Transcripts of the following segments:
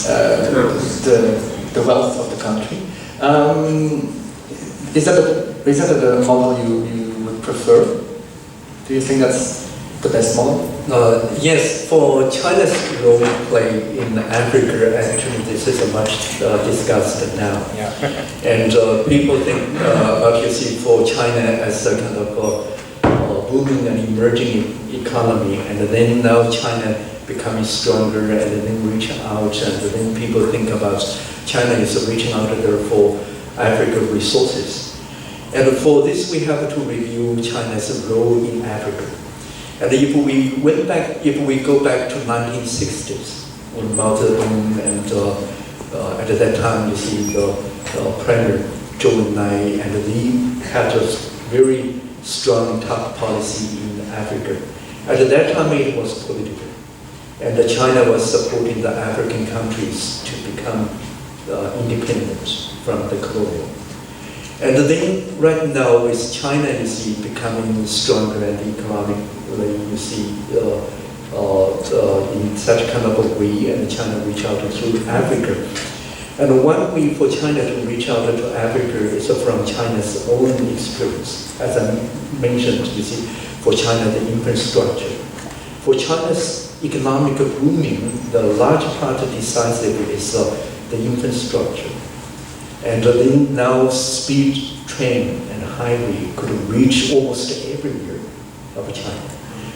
the wealth of the country. Is that a model you would prefer? Do you think that's the best model? Yes, for China's role play in Africa, actually this is much discussed now. Yeah. And people think about, you see, for China as a kind of booming and emerging economy, and then now China becoming stronger and then reach out, and then people think about China is reaching out there for African resources. And for this we have to review China's role in Africa. And if we go back to 1960s, when Mao Zedong and at that time you see the Premier Zhou Enlai, and they had a very strong top policy in Africa. At that time it was political, and China was supporting the African countries to become independent from the colonial. And then right now with China, you see, becoming stronger and economically, you see, in such kind of a way, and China reach out through Africa. And one way for China to reach out to Africa is from China's own experience. As I mentioned, you see, for China, the infrastructure. For China's economic booming, the large part decisive is the infrastructure. And then now speed train and highway could reach almost everywhere of China.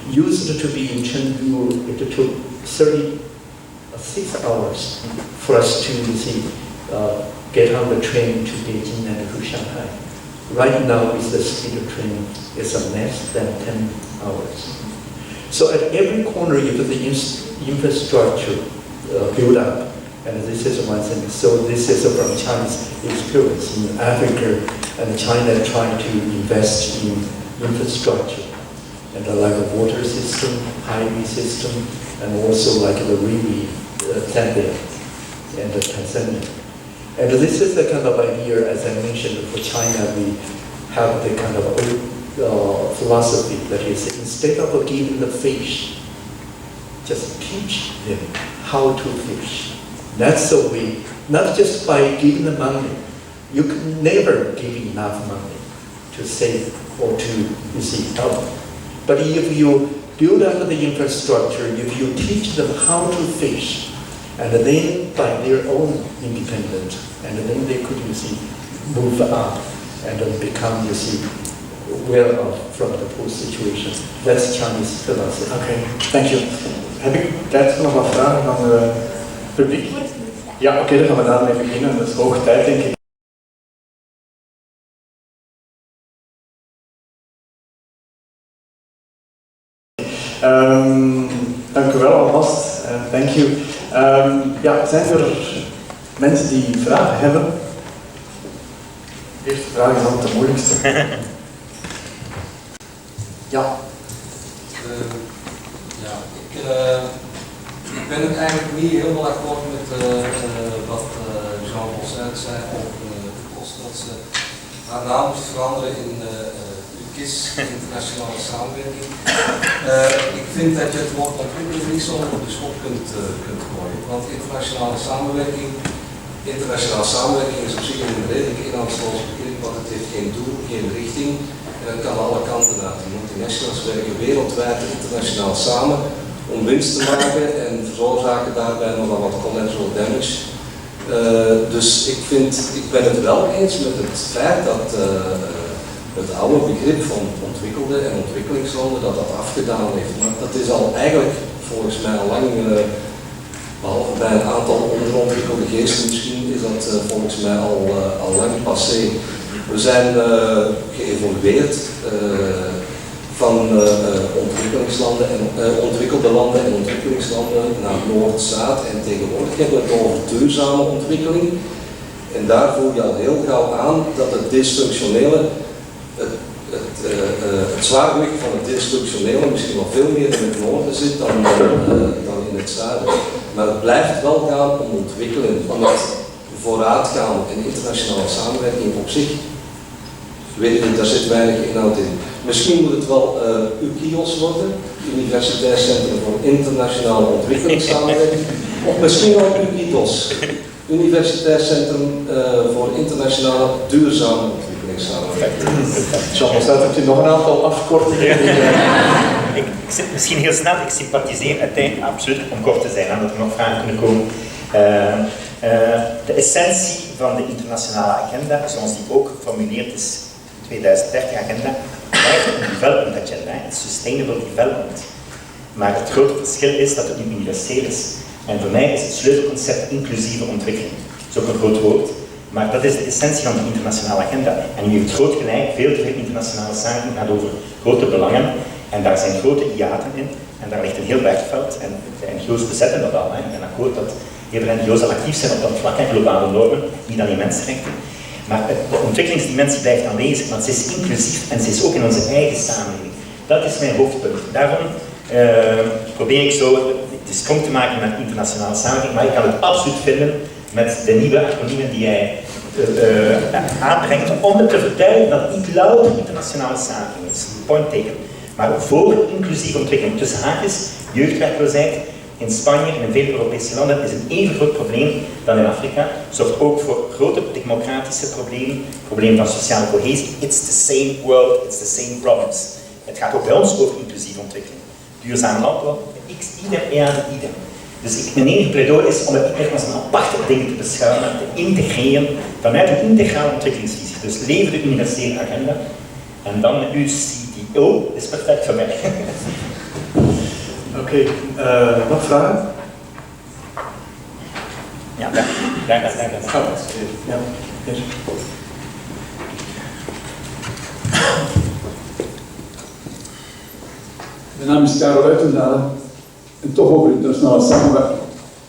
Used to be in Chengdu, it took 36 hours for us to get on the train to Beijing and to Shanghai. Right now with the speed train, it's less than 10 hours. So at every corner, if the infrastructure build up, and this is one thing. So this is from China's experience in Africa, and China trying to invest in infrastructure, and like a water system, highway system, and also like the railway, Zambia and Tanzania. And this is the kind of idea, as I mentioned, for China, we have the kind of philosophy that is, instead of giving the fish, just teach them how to fish. That's the way, not just by giving the money. You can never give enough money to save or to help. But if you build up the infrastructure, if you teach them how to fish, and then by their own independent, and then they could, move up and then become, well off from the poor situation. That's Chinese philosophy. Okay, thank you. Heb ik tijd voor nog wat vragen van het publiek? Ja, oké, dan gaan we daarmee beginnen. Dat is hoog tijd, denk ik. Dank u wel alvast. Thank you. Ja, zijn er mensen die vragen hebben? De eerste vraag is altijd de moeilijkste. Ja. Ik ben het eigenlijk niet helemaal akkoord met wat Jean-Paul zei over de kosten. Dat ze haar naam moest veranderen in UKIS, internationale samenwerking. Ik vind dat je het woord ontwikkeling niet zo op de schop kunt gooien. Want internationale samenwerking is op zich een redelijk inhoudsloos begrip, want het heeft geen doel, geen richting. En het kan alle kanten uit. De multinationals werken wereldwijd internationaal samen om winst te maken en veroorzaken daarbij nogal wat collateral damage. Dus ik ben het wel eens met het feit dat het oude begrip van ontwikkelde en ontwikkelingslanden dat afgedaan heeft. Maar dat is al eigenlijk volgens mij al lang, behalve bij een aantal onderontwikkelde geesten misschien, is dat volgens mij al lang passé. We zijn geëvolueerd van ontwikkelingslanden en ontwikkelde landen en ontwikkelingslanden naar Noord-Zuid, en tegenwoordig hebben we het over duurzame ontwikkeling. En daar voel je al heel gauw aan dat het dysfunctionele, het zwaargewicht van het dysfunctionele misschien wel veel meer in het noorden zit dan in het zuiden. Maar het blijft wel gaan om ontwikkelen, om het vooruitgaan en internationale samenwerking op zich. Weet ik niet, daar zit weinig inhoud in. Misschien moet het wel UKIOS worden, Universitair Centrum voor Internationale Ontwikkelingssamenwerking. Of misschien ook UNIDOS, Universitair Centrum voor internationale duurzame ontwikkelingssamenwerking. Jean-Paul, hebt u nog een aantal afkortingen? Ik zit misschien heel snel, ik sympathiseer uiteindelijk, absoluut, om kort te zijn, dat er nog vragen kunnen komen. De essentie van de internationale agenda, zoals die ook geformuleerd is in 2030 agenda, blijft een development agenda, een sustainable development. Maar het grote verschil is dat het nu universeel is. En voor mij is het sleutelconcept inclusieve ontwikkeling. Dat is ook een groot woord, maar dat is de essentie van de internationale agenda. En u heeft groot gelijk, veel te veel internationale zaken gaat over grote belangen. En daar zijn grote hiaten in. En daar ligt een heel werkveld. En de NGO's bezetten dat al. Ik ben akkoord dat heel veel NGO's al actief zijn op dat vlak, globale normen, niet alleen mensenrechten. Maar de ontwikkelingsdimensie blijft aanwezig, want ze is inclusief en ze is ook in onze eigen samenleving. Dat is mijn hoofdpunt. Daarom probeer ik zo de sprong te maken met internationale samenwerking, maar ik kan het absoluut vinden met de nieuwe acroniemen die hij aanbrengt om het te verduidelijken dat het niet louter internationale samenwerking is. Point taken. Maar voor inclusieve ontwikkeling. Tussen haakjes, jeugdwerkloosheid in Spanje en in veel Europese landen is een even groot probleem dan in Afrika. Zorgt ook voor grote democratische problemen, problemen van sociale cohesie. It's the same world, it's the same problems. Het gaat ook bij ons over inclusieve ontwikkeling. Duurzaam landbouw, idem, idem. Dus mijn enige pleidooi is om het niet meer als een aparte ding te beschouwen, maar te integreren vanuit een integrale ontwikkelingsvisie. Dus leven de universele agenda en dan met uw CDO is perfect voor mij. Oké, nog vragen? Ja, daar. Ja, hier. Mijn naam is Karel Uitendaal en toch over internationale samenwerking.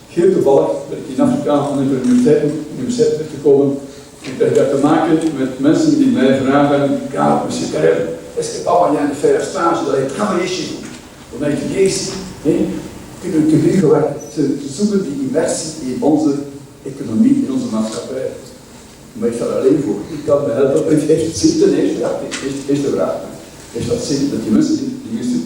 Heel toevallig ben ik in Afrika aan een universiteit gekomen. Ik krijg daar te maken met mensen die mij vragen: Karel, monsieur Karel, est-ce que papa vient de faire un stage dans les travailler chez vous? Dan denk ik eerst, kunnen we te zoeken die inversie in onze economie, in onze maatschappij. Maar ik sta er alleen voor. Ik kan me helpen. Heeft het zin ten eerste? Ja, eerste vraag. Heeft dat zin dat die mensen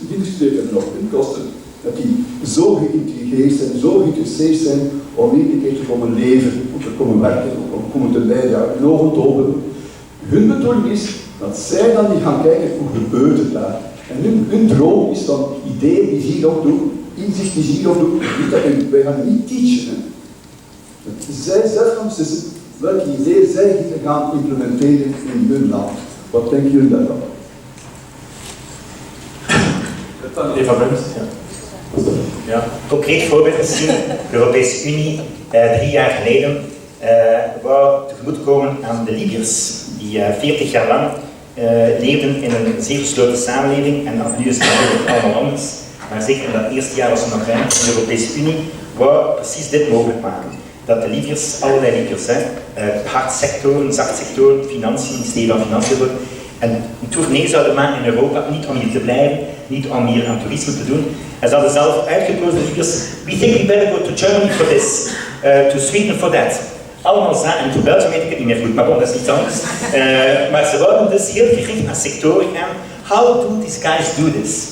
die gestudeerd hebben op hun kosten, dat die zo geïntrigeerd zijn, zo geïnteresseerd zijn om niet een keer te komen leven, om te komen werken, om te komen te bijdragen, hun ogen te openen. Hun bedoeling is dat zij dan niet gaan kijken hoe gebeurt het daar. En hun droom is dan ideeën die ze hier ook doen, inzicht die ze hier ook doen, wij gaan niet teachen. Dat zij zelf gaan beslissen welke ideeën zij hier gaan implementeren in hun land. Wat denken jullie daarvan? Eva Bruns, ja. Ja. Concreet voorbeeld misschien, de Europese Unie 3 jaar geleden wou tegemoet komen aan de Libiërs, die 40 jaar lang leefden in een zeer gesloten samenleving en nu is het natuurlijk allemaal anders. Maar zeker in dat eerste jaar was er nog ruimte. De Europese Unie wou precies dit mogelijk maken. Dat de Libiërs, allerlei Libiërs, hardsectoren, zachtsectoren, financiën, ministerie van Financiën, een tournee zouden maken in Europa, niet om hier te blijven, niet om hier aan toerisme te doen. En ze hadden zelf uitgekozen, de Libiërs, we think we better go to Germany for this, to Sweden for that. Allemaal zaken, en voor Belgium weet ik het niet meer goed, maar bon, dat is iets anders. Maar ze wouden dus heel gericht naar sectoren gaan. How do these guys do this?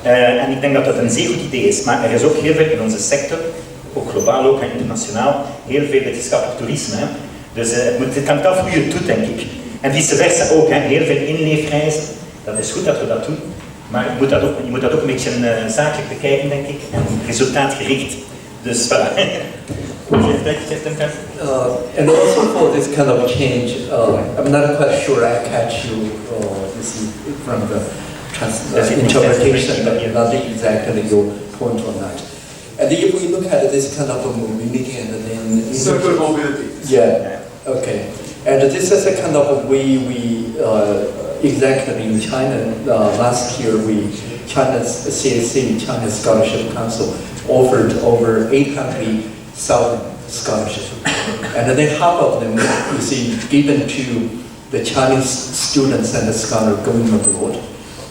En ik denk dat dat een zeer goed idee is, maar er is ook heel veel in onze sector, ook globaal, ook internationaal, heel veel wetenschappelijk toerisme. Hè. Dus het hangt af hoe je het doet, denk ik. En vice versa ook, hè. Heel veel inleefreizen. Dat is goed dat we dat doen, maar je moet dat ook een beetje zakelijk bekijken, denk ik, en resultaatgericht. Dus voilà. And also for this kind of change, I'm not quite sure I catch you from the interpretation, but not exactly your point on that. And if we look at this kind of a mobility and then Circular mobility. Yeah. Okay. And this is a kind of we exactly in China last year China's CSC, China Scholarship Council, offered over 800,000 scholarships, and then half of them you see given to the Chinese students and the scholars going abroad,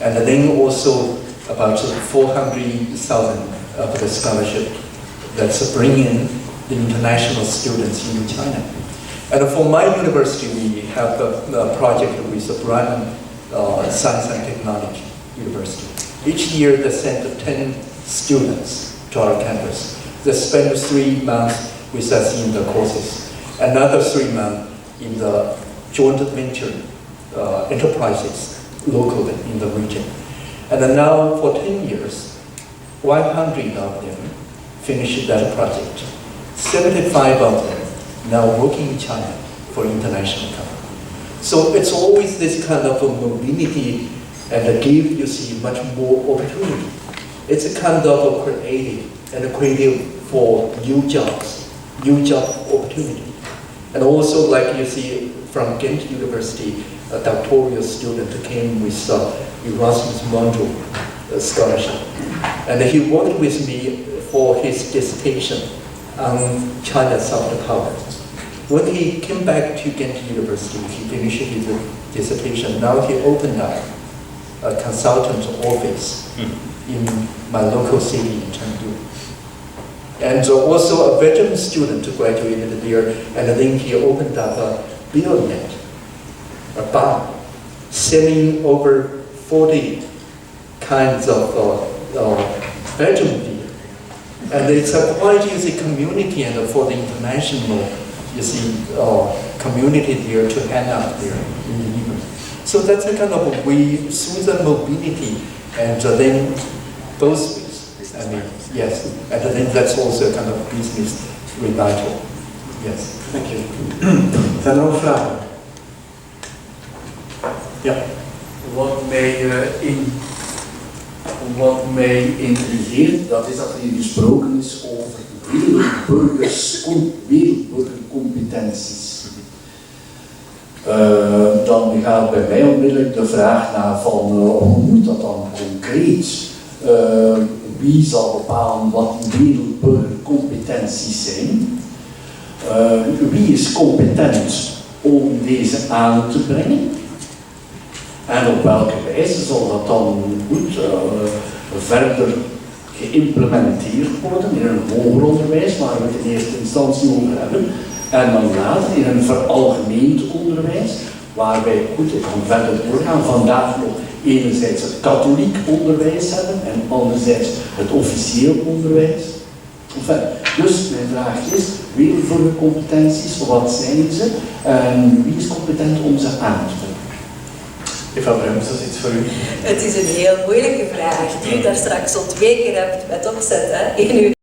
and then also about 400,000 of the scholarship that's bringing the international students into China. And for my university, we have a project with the Brigham Science and Technology University. Each year they send 10 students to our campus. They spend 3 months with us in the courses, another 3 months in the joint venture enterprises locally in the region. And then now for 10 years, 100 of them finished that project. 75 of them now working in China for international company. So it's always this kind of a mobility and give, you see, much more opportunity. It's a kind of a creative for new jobs, new job opportunity. And also, like you see, from Ghent University, a doctoral student came with Erasmus Mundus scholarship. And he worked with me for his dissertation on China's soft power. When he came back to Ghent University, he finished his dissertation. Now he opened up a consultant office in my local city in Chengdu. And also a veteran student graduated there, and then he opened up a beer net, a bar, selling over 40 kinds of veteran beer. And it's a quite easy community, and for the international, you see, community there to hang out there in the evening. So that's a kind of a way through the mobility, and then both ways. I mean, yes, and then that's also a kind of business revival. Yes. Thank you. Zijn er nog vragen? Ja. Wat mij intrigeert, dat is dat er hier gesproken is over wereldburgercompetenties. Dan gaat bij mij onmiddellijk de vraag naar van hoe moet dat dan concreet? Wie zal bepalen wat die wereldburgercompetenties zijn? Wie is competent om deze aan te brengen? En op welke wijze zal dat dan goed verder geïmplementeerd worden in een hoger onderwijs, waar we het in eerste instantie over hebben, en dan later in een veralgemeend onderwijs, waar wij goed gaan verder doorgaan. Vandaag nog enerzijds het katholiek onderwijs hebben en anderzijds het officieel onderwijs. Enfin, dus mijn vraag is, wereldburgercompetenties, wat zijn ze en wie is competent om ze aan te brengen? Eva Bruins, dat is iets voor u. Het is een heel moeilijke vraag die u daar straks al 2 keer hebt met opzet. Hè?